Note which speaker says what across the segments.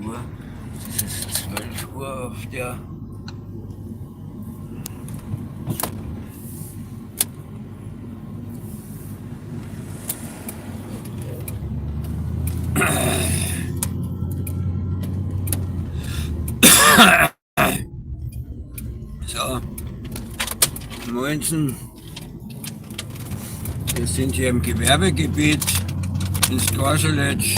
Speaker 1: Uhr. Es ist 12 Uhr auf der so, Moinsen. Wir sind hier im Gewerbegebiet in Storschelitsch.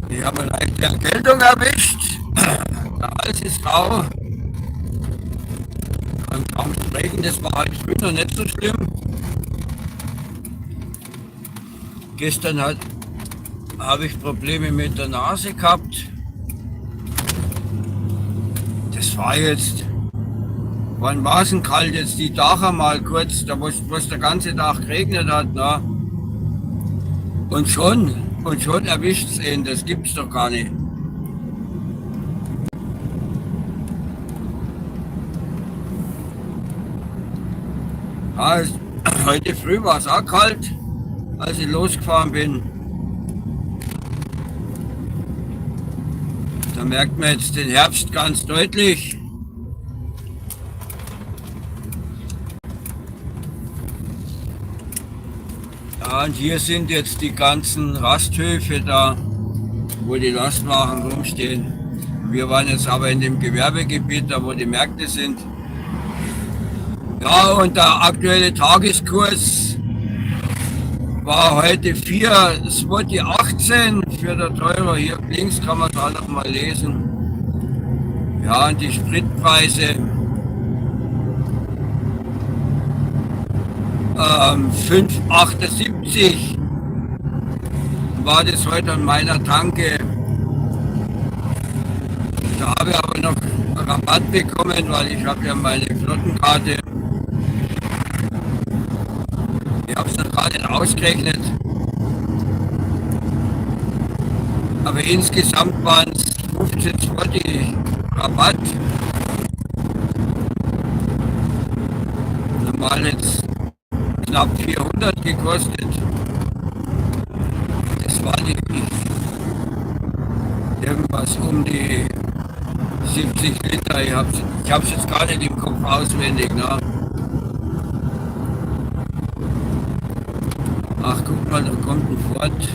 Speaker 1: Ich habe eine leichte Erkältung erwischt. Der Hals ist rau. Ich kann kaum sprechen, das war heute früh noch nicht so schlimm. Gestern habe ich Probleme mit der Nase gehabt. Das war jetzt, war maßen kalt jetzt die Tage mal kurz, da wo es der ganze Tag geregnet hat. Na? Und schon erwischt es ihn, das gibt's doch gar nicht. Ja, heute früh war es auch kalt, als ich losgefahren bin. Da merkt man jetzt den Herbst ganz deutlich. Ja, und hier sind jetzt die ganzen Rasthöfe da, wo die Lastwagen rumstehen. Wir waren jetzt aber in dem Gewerbegebiet, da wo die Märkte sind. Ja, und der aktuelle Tageskurs war heute 4,18 für der Euro. Hier links kann man es auch noch mal lesen. Ja, und die Spritpreise 5,78 war das heute an meiner Tanke. Da habe ich aber noch Rabatt bekommen, weil ich habe ja meine Flottenkarte. Ich habe es noch gerade ausgerechnet. Aber insgesamt waren es 15,20 Rabatt. Normal jetzt knapp 400 gekostet. Das war nicht irgendwas um die 70 Liter. Ich hab's jetzt gar nicht im Kopf auswendig. Ne? Ach, guck mal, da kommt ein Ford.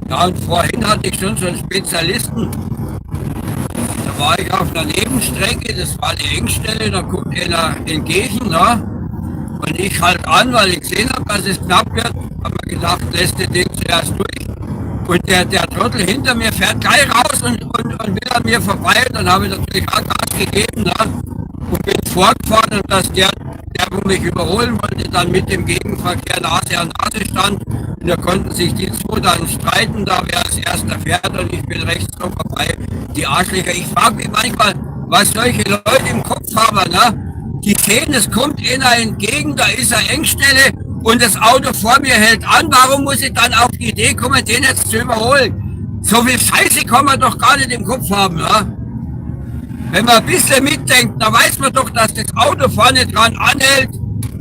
Speaker 1: Ja, und vorhin hatte ich schon so einen Spezialisten. Da war ich auf einer Nebenstrecke, das war die Engstelle, da kommt einer entgegen. Ne? Und ich halt an, weil ich gesehen habe, dass es knapp wird, habe mir gedacht, lässt den Ding zuerst durch. Und der Trottel hinter mir fährt gleich raus und will an mir vorbei. Und dann habe ich natürlich auch Gas gegeben, ne? Und bin fortgefahren, und dass der, wo mich überholen wollte, dann mit dem Gegenverkehr Nase an Nase stand. Und da konnten sich die zwei dann streiten, da wer als erster fährt, und ich bin rechts drum vorbei. Die Arschlöcher, ich frage mich manchmal, was solche Leute im Kopf haben, ne? Die sehen, es kommt einer entgegen, da ist eine Engstelle und das Auto vor mir hält an. Warum muss ich dann auf die Idee kommen, den jetzt zu überholen? So viel Scheiße kann man doch gar nicht im Kopf haben. Ne? Wenn man ein bisschen mitdenkt, dann weiß man doch, dass das Auto vorne dran anhält,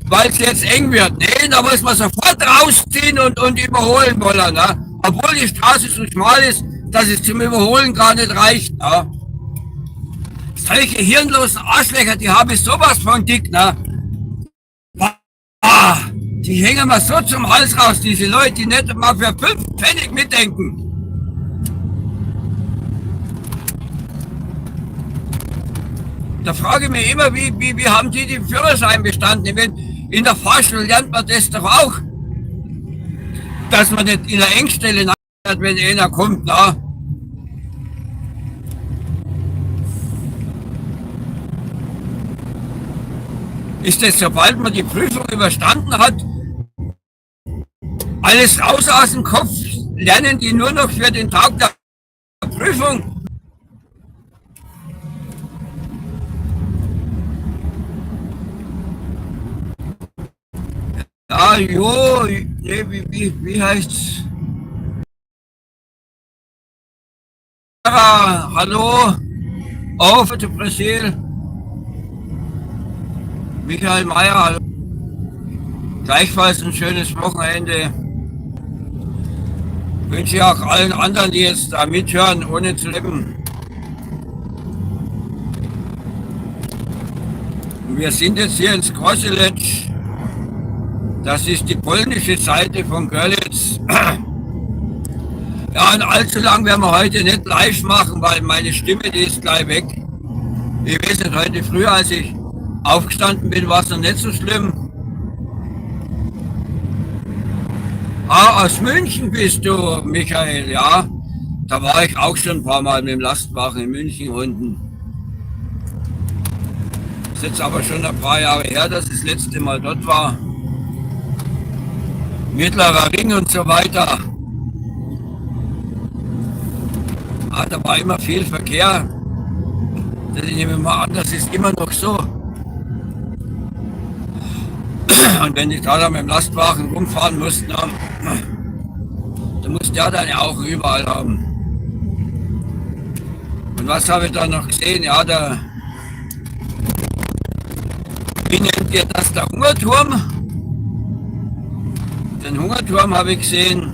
Speaker 1: weil es jetzt eng wird. Nee, da muss man sofort rausziehen und überholen wollen. Ne? Obwohl die Straße so schmal ist, dass es zum Überholen gar nicht reicht. Ne? Solche hirnlosen Arschlöcher, die habe ich sowas von dick, ne? Die hängen mir so zum Hals raus, diese Leute, die nicht mal für 5 Pfennig mitdenken. Da frage ich mich immer, wie haben die den Führerschein bestanden? In der Fahrschule lernt man das doch auch, dass man nicht in der Engstelle nachfährt, wenn einer kommt, na? Ist das, sobald man die Prüfung überstanden hat, alles raus aus dem Kopf, lernen die nur noch für den Tag der Prüfung? Ja, jo, nee, wie heißt's? Sarah, hallo, auf to Brasil. Michael Mayer, hallo. Gleichfalls ein schönes Wochenende. Wünsche ich auch allen anderen, die jetzt da mithören, ohne zu leben. Wir sind jetzt hier in Skroselec. Das ist die polnische Seite von Görlitz. Ja, und allzu lang werden wir heute nicht live machen, weil meine Stimme, die ist gleich weg. Ich weiß nicht, heute früh, als ich aufgestanden bin, war es noch nicht so schlimm. Ah, aus München bist du, Michael, ja. Da war ich auch schon ein paar Mal mit dem Lastwagen in München unten. Das ist jetzt aber schon ein paar Jahre her, dass ich das letzte Mal dort war. Mittlerer Ring und so weiter. Ah, da war immer viel Verkehr. Ich nehme mal an, das ist immer noch so. Und wenn ich da mit dem Lastwagen rumfahren muss, dann musst du ja deine Augen überall haben. Und was habe ich da noch gesehen? Ja, wie nennt ihr das, der Hungerturm? Den Hungerturm habe ich gesehen.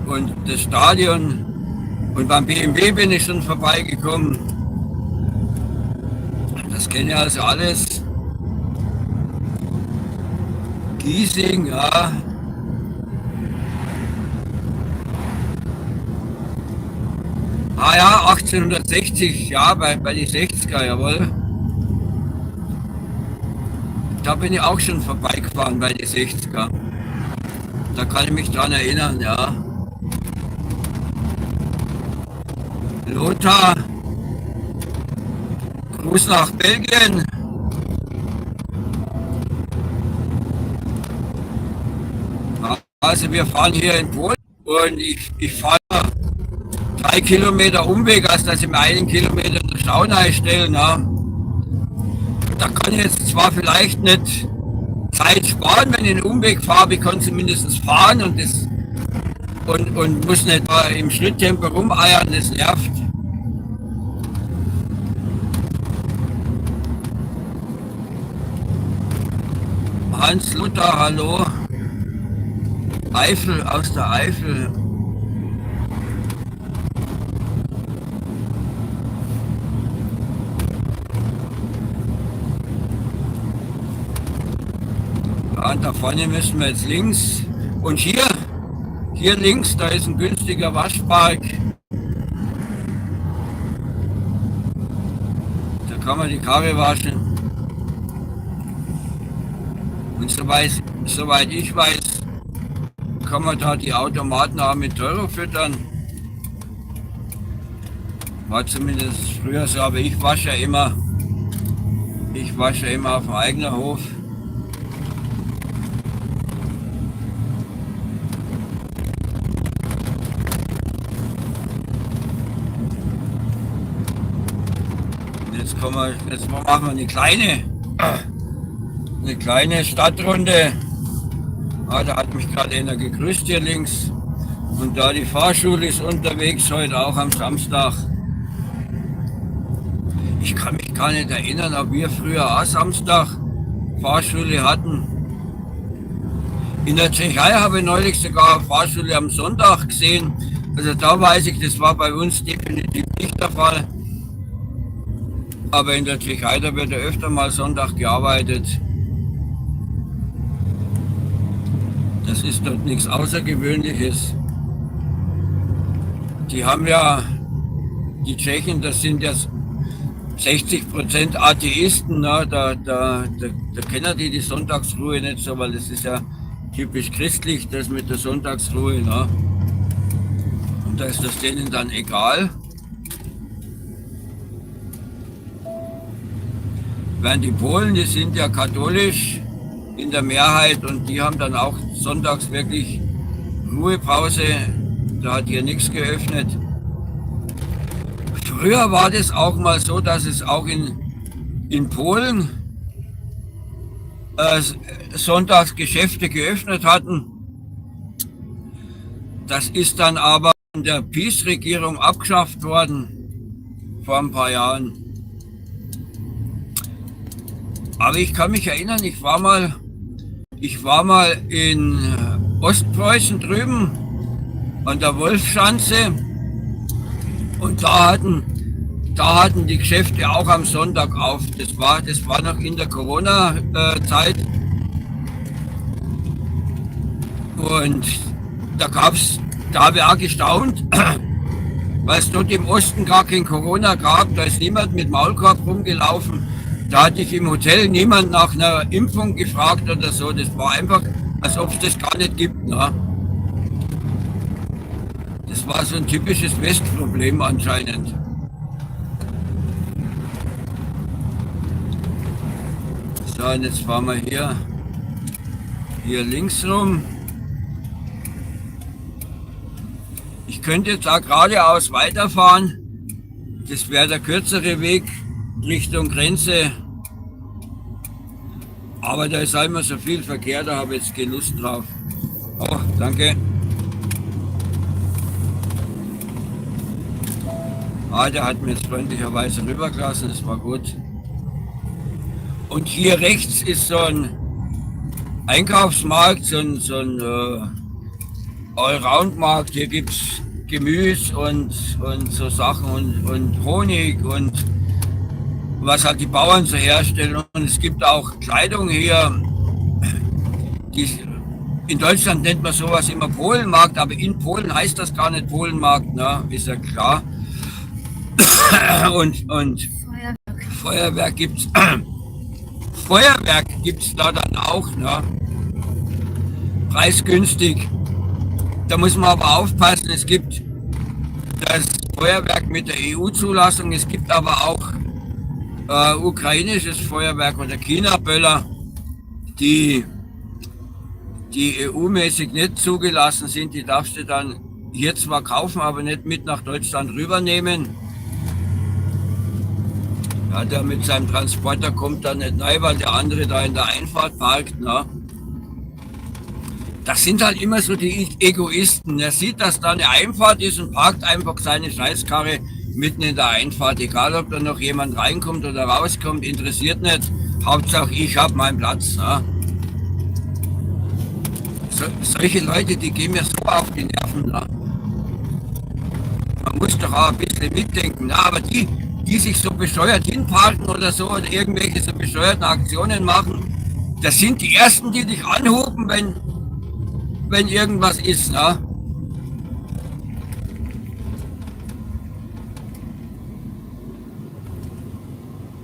Speaker 1: Und das Stadion. Und beim BMW bin ich schon vorbeigekommen. Das kenne ich also alles. Giesing, ja. Ah ja, 1860, ja, bei die 60er, jawohl. Da bin ich auch schon vorbeigefahren bei die 60er. Da kann ich mich dran erinnern, ja. Lothar, Gruß nach Belgien. Also wir fahren hier in Polen und ich fahre 3 Kilometer Umweg, als dass ich mir 1 Kilometer in der Stau stelle. Da kann ich jetzt zwar vielleicht nicht Zeit sparen, wenn ich einen Umweg fahre, ich kann zumindest fahren und muss nicht im Schritttempo rumeiern, das nervt. Hans Luther, hallo. Eifel, aus der Eifel. Ja, und da vorne müssen wir jetzt links. Und hier links, da ist ein günstiger Waschpark. Da kann man die Karre waschen. Und soweit ich weiß, kann man da die Automaten auch mit Euro füttern. War zumindest früher so, aber ich wasche ja immer auf dem eigenen Hof. Jetzt machen wir eine kleine Stadtrunde. Ah, da hat mich gerade einer gegrüßt hier links. Und da die Fahrschule ist unterwegs heute auch am Samstag. Ich kann mich gar nicht erinnern, ob wir früher auch Samstag Fahrschule hatten. In der Tschechei habe ich neulich sogar eine Fahrschule am Sonntag gesehen. Also da weiß ich, das war bei uns definitiv nicht der Fall. Aber in der Tschechei, da wird ja öfter mal Sonntag gearbeitet. Das ist dort nichts Außergewöhnliches. Die haben ja, die Tschechen, das sind ja 60% Atheisten, ne? Da kennen die Sonntagsruhe nicht so, weil das ist ja typisch christlich, das mit der Sonntagsruhe. Ne? Und da ist das denen dann egal. Während die Polen, die sind ja katholisch in der Mehrheit und die haben dann auch sonntags wirklich Ruhepause. Da hat hier nichts geöffnet. Früher war das auch mal so, dass es auch in Polen sonntags Geschäfte geöffnet hatten. Das ist dann aber der PiS-Regierung abgeschafft worden vor ein paar Jahren. Aber ich kann mich erinnern, ich war mal in Ostpreußen drüben an der Wolfschanze und da hatten die Geschäfte auch am Sonntag auf. Das war noch in der Corona-Zeit. Und da habe ich auch gestaunt, weil es dort im Osten gar kein Corona gab. Da ist niemand mit Maulkorb rumgelaufen. Da hatte ich im Hotel niemand nach einer Impfung gefragt oder so. Das war einfach, als ob es das gar nicht gibt. Ne? Das war so ein typisches Westproblem anscheinend. So, und jetzt fahren wir hier links rum. Ich könnte jetzt auch geradeaus weiterfahren. Das wäre der kürzere Weg Richtung Grenze. Aber da ist immer so viel Verkehr, da habe ich jetzt keine Lust drauf. Oh, danke. Der hat mir jetzt freundlicherweise rübergelassen, das war gut. Und hier rechts ist so ein Einkaufsmarkt, so ein Allround-Markt. Hier gibt es Gemüse und so Sachen und Honig und was halt die Bauern so herstellen. Und es gibt auch Kleidung hier. In Deutschland nennt man sowas immer Polenmarkt, aber in Polen heißt das gar nicht Polenmarkt, ne? Ist ja klar. Und Feuerwerk gibt's. Feuerwerk gibt's da dann auch, ne? Preisgünstig. Da muss man aber aufpassen, es gibt das Feuerwerk mit der EU-Zulassung, es gibt aber auch ukrainisches Feuerwerk oder China-Böller, die EU-mäßig nicht zugelassen sind. Die darfst du dann hier zwar kaufen, aber nicht mit nach Deutschland rübernehmen. Ja, der mit seinem Transporter kommt dann nicht rein, weil der andere da in der Einfahrt parkt. Ne? Das sind halt immer so die Egoisten. Er sieht, dass da eine Einfahrt ist und parkt einfach seine Scheißkarre mitten in der Einfahrt. Egal, ob da noch jemand reinkommt oder rauskommt, interessiert nicht. Hauptsache, ich habe meinen Platz. Ne? Solche Leute, die gehen mir so auf die Nerven. Ne? Man muss doch auch ein bisschen mitdenken. Ne? Aber die sich so bescheuert hinparken oder so oder irgendwelche so bescheuerten Aktionen machen, das sind die Ersten, die dich anhupen, wenn irgendwas ist. Ne?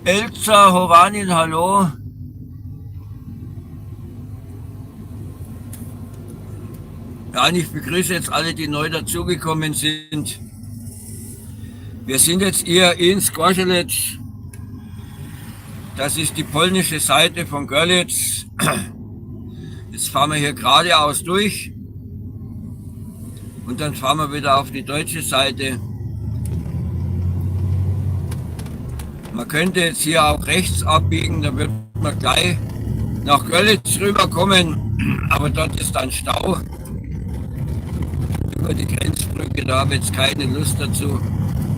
Speaker 1: Elsa Hovanin, hallo. Ja, und ich begrüße jetzt alle, die neu dazugekommen sind. Wir sind jetzt hier in Zgorzelec. Das ist die polnische Seite von Görlitz. Jetzt fahren wir hier geradeaus durch. Und dann fahren wir wieder auf die deutsche Seite. Man könnte jetzt hier auch rechts abbiegen, da wird man gleich nach Görlitz rüberkommen. Aber dort ist dann Stau. Über die Grenzbrücke, da habe ich jetzt keine Lust dazu,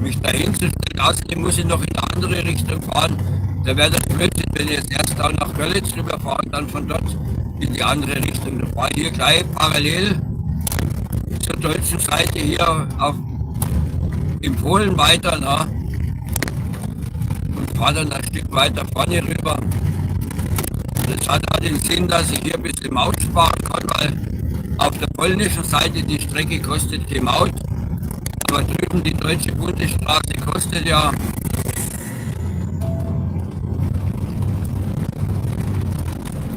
Speaker 1: mich dahin zu stellen. Außerdem muss ich noch in eine andere Richtung fahren. Da wäre das Blödsinn, wenn ich jetzt erst da nach Görlitz rüberfahre und dann von dort in die andere Richtung. Da fahre ich hier gleich parallel zur deutschen Seite hier in Polen weiter, na, und fahre dann ein Stück weiter vorne rüber. Das hat auch den Sinn, dass ich hier ein bisschen Maut sparen kann, weil auf der polnischen Seite die Strecke kostet die Maut, aber drüben die deutsche Bundesstraße kostet ja.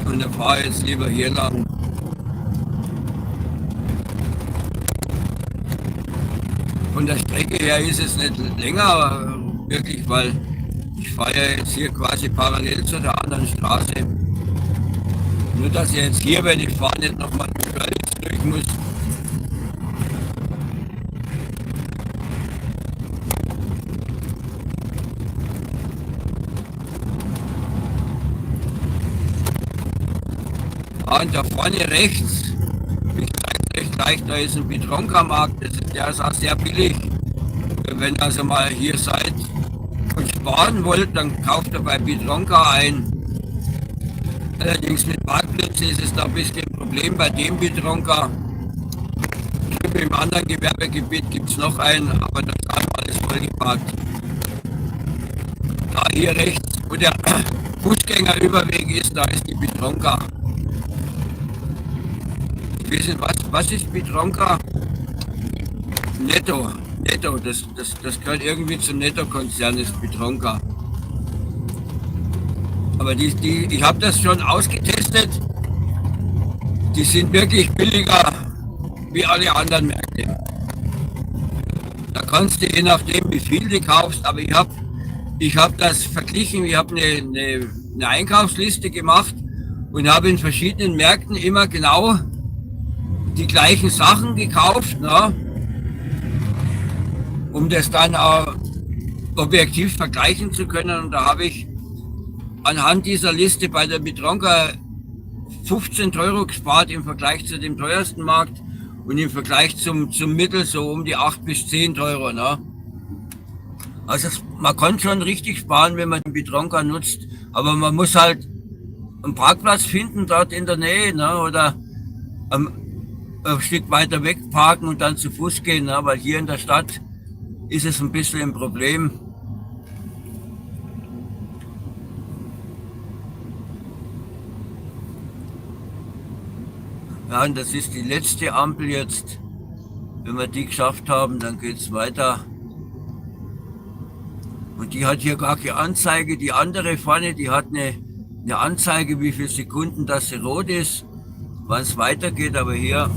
Speaker 1: Und dann fahre ich jetzt lieber hier lang. Von der Strecke her ist es nicht länger, wirklich, weil ich fahre ja jetzt hier quasi parallel zu der anderen Straße. Nur dass ich jetzt hier, wenn ich fahre, nicht nochmal durch muss. Und da vorne rechts, ich zeige euch vergleicht, da ist ein Bitronka-Markt, der ist auch sehr billig. Wenn ihr also mal hier seid und sparen wollt, dann kauft ihr bei Bitronka ein. Allerdings mit Parkplätzen ist es da ein bisschen ein Problem bei dem Bitronka. Im anderen Gewerbegebiet gibt es noch einen, aber das ist alles vollgeparkt. Da hier rechts, wo der Fußgängerüberweg ist, da ist die Bitronka. Ich weiß nicht, was ist Bitronka? Netto, das gehört irgendwie zum Netto-Konzern, ist Bitronka. Aber ich habe das schon ausgetestet, die sind wirklich billiger wie alle anderen Märkte. Da kannst du je nachdem, wie viel du kaufst, aber ich hab das verglichen, ich habe eine Einkaufsliste gemacht und habe in verschiedenen Märkten immer genau die gleichen Sachen gekauft, ne? Um das dann auch objektiv vergleichen zu können. Und da habe ich anhand dieser Liste bei der Bitronka 15 € gespart im Vergleich zu dem teuersten Markt und im Vergleich zum Mittel so um die 8 bis 10 €. Ne? Also man kann schon richtig sparen, wenn man den Bitronka nutzt, aber man muss halt einen Parkplatz finden dort in der Nähe, ne? Oder ein Stück weiter weg parken und dann zu Fuß gehen, ne? Weil hier in der Stadt ist es ein bisschen ein Problem. Ja, und das ist die letzte Ampel jetzt. Wenn wir die geschafft haben, dann geht es weiter. Und die hat hier gar keine Anzeige. Die andere vorne, die hat eine Anzeige, wie viele Sekunden das rot ist, wann es weitergeht. Aber hier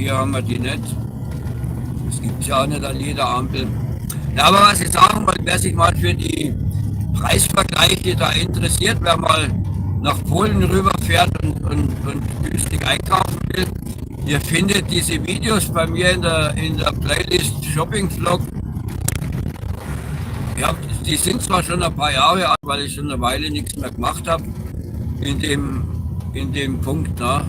Speaker 1: haben wir die nicht. Das gibt es ja auch nicht an jeder Ampel. Ja, aber was ich sagen wollte, wer sich mal für die Preisvergleiche da interessiert, wer mal nach Polen rüberfährt und günstig einkaufen will, ihr findet diese Videos bei mir in der Playlist Shopping Vlog. Ja, die sind zwar schon ein paar Jahre alt, weil ich schon eine Weile nichts mehr gemacht habe in dem Punkt. Ne?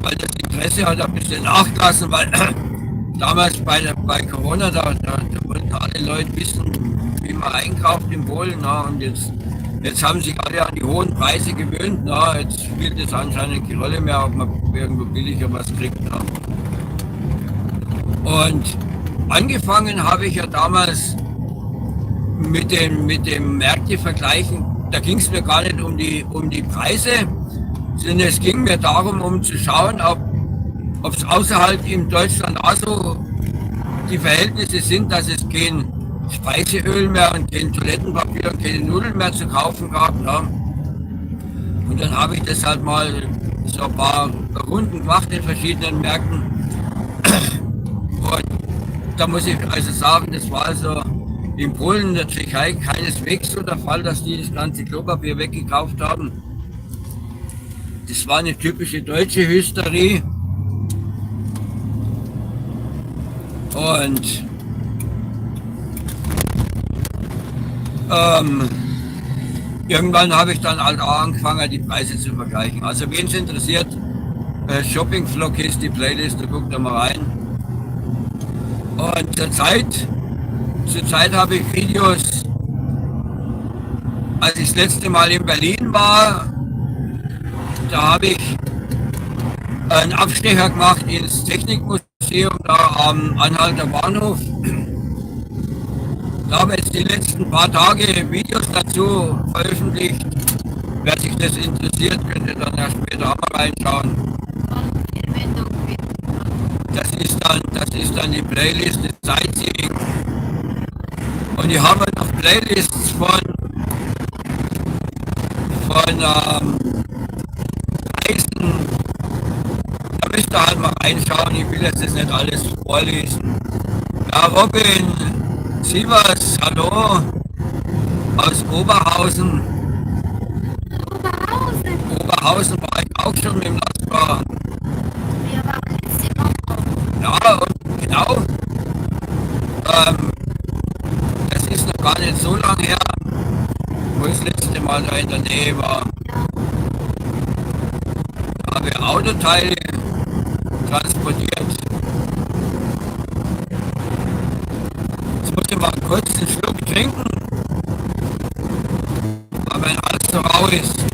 Speaker 1: Weil das Interesse hat ein bisschen nachgelassen, weil damals bei Corona, da wollten alle Leute wissen, wie man einkauft in Polen. Na, und jetzt haben sich alle an die hohen Preise gewöhnt. Na, jetzt spielt es anscheinend keine Rolle mehr, ob man irgendwo billiger was kriegt. Na. Und angefangen habe ich ja damals mit dem Märkte-Vergleichen. Da ging es mir gar nicht um die Preise, sondern es ging mir darum, um zu schauen, ob es außerhalb in Deutschland auch so die Verhältnisse sind, dass es kein Speiseöl mehr und kein Toilettenpapier und keine Nudeln mehr zu kaufen gab. Ja. Und dann habe ich das halt mal so ein paar Runden gemacht in verschiedenen Märkten. Und da muss ich also sagen, das war also in Polen, in der Tschechei keineswegs so der Fall, dass die das ganze Klopapier weggekauft haben. Das war eine typische deutsche Hysterie. Und irgendwann habe ich dann halt auch angefangen, die Preise zu vergleichen. Also wen es interessiert, Shopping Vlog ist die Playlist, da guckt da mal rein. Und zurzeit habe ich Videos, als ich das letzte Mal in Berlin war, da habe ich einen Abstecher gemacht ins Technikmuseum, da am Anhalter Bahnhof. Da habe ich jetzt die letzten paar Tage Videos dazu veröffentlicht. Wer sich das interessiert, könnte dann ja später auch mal reinschauen. Das ist dann die Playlist des Sightseeing. Und ich habe noch Playlists von Reisen. Da müsst ihr halt mal reinschauen. Ich will jetzt das nicht alles vorlesen. Ja, Robin Sievers, hallo, aus Oberhausen. Oberhausen war ich auch schon im Nachbar.
Speaker 2: Wir waren letzte Woche.
Speaker 1: Ja, und genau. Das ist noch gar nicht so lange her, wo ich das letzte Firma da in der Nähe war.
Speaker 2: Ja.
Speaker 1: Da habe ich Autoteile transportiert. Jetzt muss ich mal kurz einen Schluck trinken, weil mein Hals so rau ist.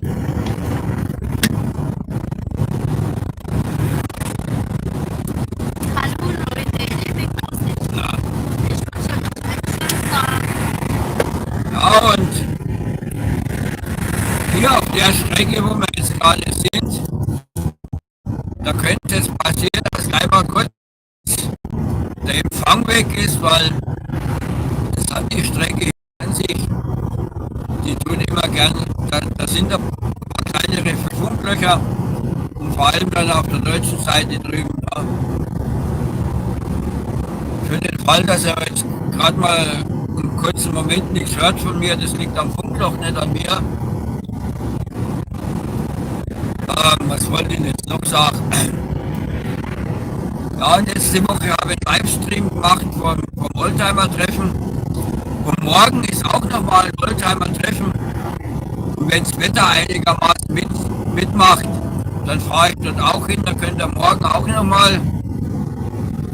Speaker 2: Hallo Leute, ich bin Aussicht.
Speaker 1: Ja,
Speaker 2: Ich wünsche euch noch einen schönen Tag.
Speaker 1: ja, und hier auf der Strecke, wo wir jetzt gerade sind, da könnte es passieren, dass gleich mal kurz der Empfang weg ist, weil das hat die Strecke an sich. Die tun immer gern, da sind ein paar kleinere Funklöcher und vor allem dann auf der deutschen Seite drüben. Ja. Für den Fall, dass er jetzt gerade mal einen kurzen Moment nichts hört von mir, das liegt am Funkloch, nicht an mir. Was wollte ich jetzt noch sagen? Ja, und letzte Woche habe ich einen Livestream gemacht vom Oldtimer-Treffen. Und morgen ist auch nochmal ein Oldtimer-Treffen. Und wenn das Wetter einigermaßen mitmacht, dann fahre ich dort auch hin. Da könnt ihr morgen auch nochmal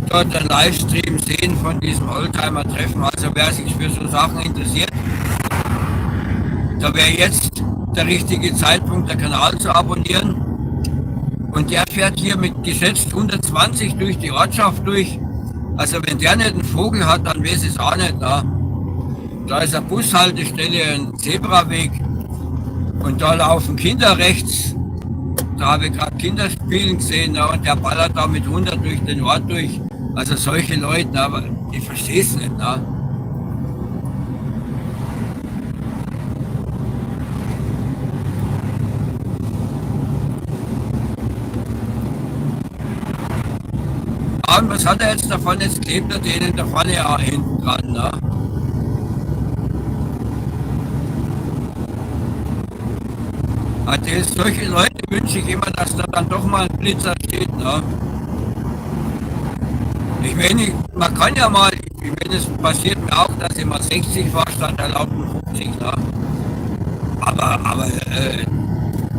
Speaker 1: dort einen Livestream sehen von diesem Oldtimer-Treffen. Also wer sich für so Sachen interessiert, da wäre jetzt der richtige Zeitpunkt, den Kanal zu abonnieren. Und der fährt hier mit geschätzt 120 durch die Ortschaft durch. Also wenn der nicht einen Vogel hat, dann weiß ich es auch nicht. Na. Da ist eine Bushaltestelle, ein Zebraweg und da laufen Kinder rechts. Da habe ich gerade Kinder spielen gesehen, na, und der ballert da mit 100 durch den Ort durch. Also solche Leute, na, aber ich verstehe es nicht. Na. Und was hat er jetzt davon? Jetzt klebt er denen da vorne ja hinten dran. Ne? Also solche Leute wünsche ich immer, dass da dann doch mal ein Blitzer steht. Ne? Ich meine, man kann ja mal, ich meine, es passiert mir auch, dass ich mal 60 fahre statt erlaubten 50. Ne? Aber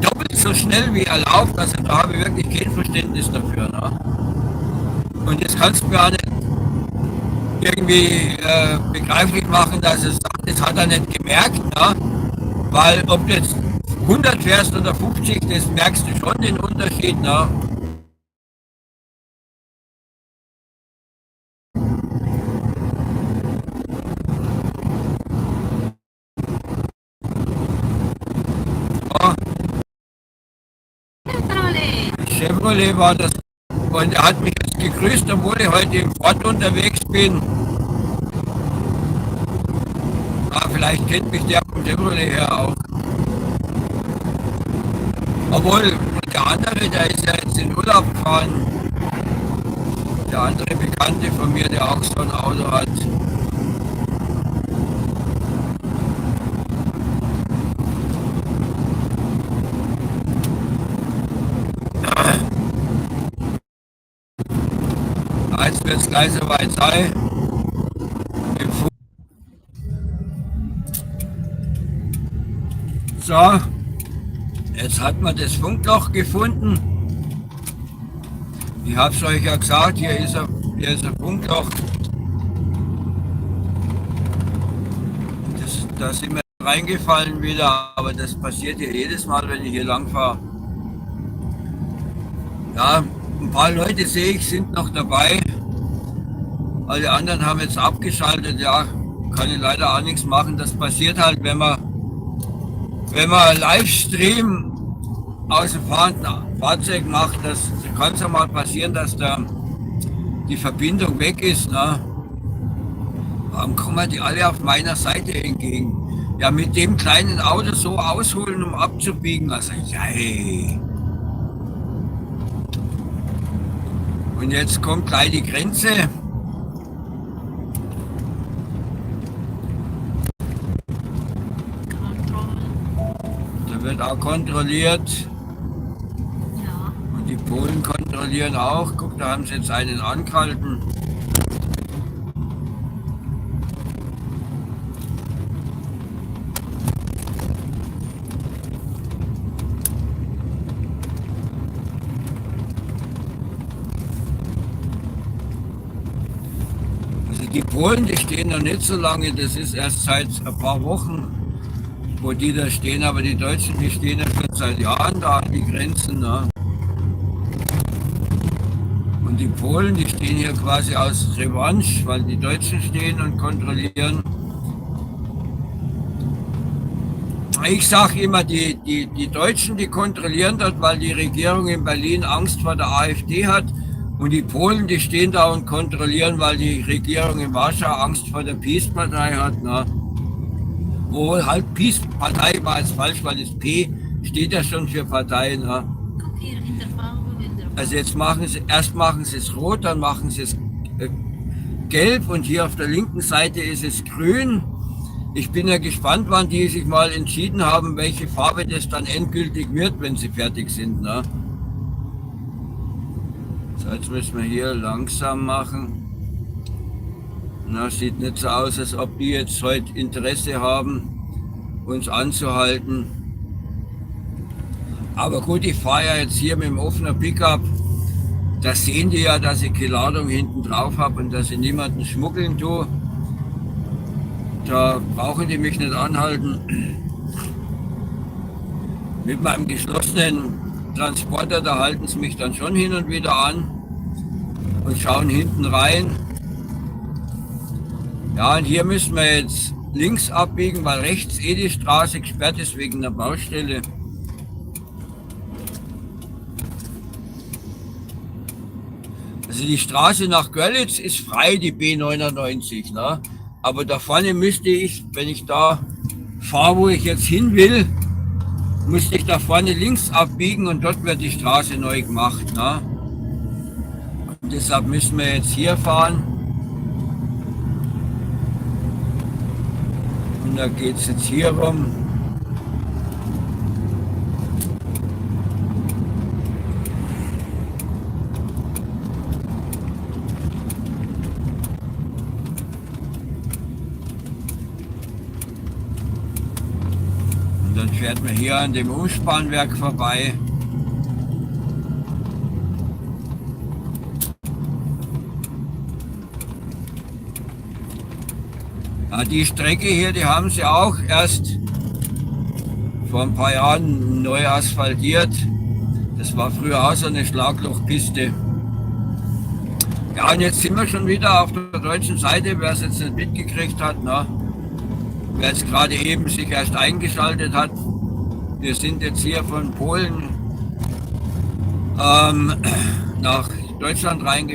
Speaker 1: doppelt so schnell wie erlaubt, also da habe ich wirklich kein Verständnis dafür. Ne? Und jetzt kannst du mir auch nicht irgendwie begreiflich machen, dass es sagt, das hat er nicht gemerkt, ne? Weil ob du jetzt 100 fährst oder 50, das merkst du schon den Unterschied. Ne? Ja, Chevrolet war das und er hat mich jetzt gegrüßt, obwohl ich heute im Ford unterwegs bin. Vielleicht kennt mich der vom Chevrolet her auch. Obwohl, der andere, der ist ja jetzt in Urlaub gefahren. Der andere Bekannte von mir, der auch so ein Auto hat. Jetzt wird es gleich soweit sein. So, jetzt hat man das Funkloch gefunden. Ich habe es euch ja gesagt, hier ist ein Funkloch. Da sind wir reingefallen wieder, aber das passiert hier jedes Mal, wenn ich hier lang fahre. Ja, ein paar Leute sehe ich, sind noch dabei. Alle anderen haben jetzt abgeschaltet. Ja, kann ich leider auch nichts machen. Das passiert halt, wenn man Livestream aus dem fahrenden Fahrzeug macht. Das kann es ja mal passieren, dass da die Verbindung weg ist. Ne? Warum kommen die alle auf meiner Seite entgegen? Ja, mit dem kleinen Auto so ausholen, um abzubiegen. Also, jei. Und jetzt kommt gleich die Grenze. Da wird auch kontrolliert.
Speaker 2: Ja.
Speaker 1: Und die Polen kontrollieren auch. Guck, da haben sie jetzt einen angehalten. Die Polen, die stehen noch nicht so lange, das ist erst seit ein paar Wochen, wo die da stehen, aber die Deutschen, die stehen ja schon seit Jahren da an die Grenzen. Ne? Und die Polen, die stehen hier quasi aus Revanche, weil die Deutschen stehen und kontrollieren. Ich sage immer, die Deutschen, die kontrollieren dort, weil die Regierung in Berlin Angst vor der AfD hat. Und die Polen, die stehen da und kontrollieren, weil die Regierung in Warschau Angst vor der Peace-Partei hat. Ne? Obwohl halt Peace-Partei war jetzt falsch, weil das P steht ja schon für Partei. Ne? Also jetzt erst machen sie es rot, dann machen sie es gelb und hier auf der linken Seite ist es grün. Ich bin ja gespannt, wann die sich mal entschieden haben, welche Farbe das dann endgültig wird, wenn sie fertig sind. Ne? So, jetzt müssen wir hier langsam machen. Na, sieht nicht so aus, als ob die jetzt heute Interesse haben, uns anzuhalten. Aber gut, ich fahre ja jetzt hier mit dem offenen Pickup. Da sehen die ja, dass ich keine Ladung hinten drauf habe und dass ich niemanden schmuggeln tue. Da brauchen die mich nicht anhalten. Mit meinem geschlossenen Transporter, da halten sie mich dann schon hin und wieder an und schauen hinten rein. Ja, und hier müssen wir jetzt links abbiegen, weil rechts die Straße gesperrt ist wegen der Baustelle. Also die Straße nach Görlitz ist frei, die B99, ne? Aber da vorne müsste ich, wenn ich da fahre, wo ich jetzt hin will, müsste ich da vorne links abbiegen und dort wird die Straße neu gemacht. Ne? Und deshalb müssen wir jetzt hier fahren. Und da geht es jetzt hier rum. Dann fährt man hier an dem Umspannwerk vorbei. Ja, die Strecke hier, die haben sie auch erst vor ein paar Jahren neu asphaltiert. Das war früher auch so eine Schlaglochpiste. Ja, und jetzt sind wir schon wieder auf der deutschen Seite, wer es jetzt nicht mitgekriegt hat. Ne? Wer jetzt gerade eben sich erst eingeschaltet hat, wir sind jetzt hier von Polen nach Deutschland reingefahren.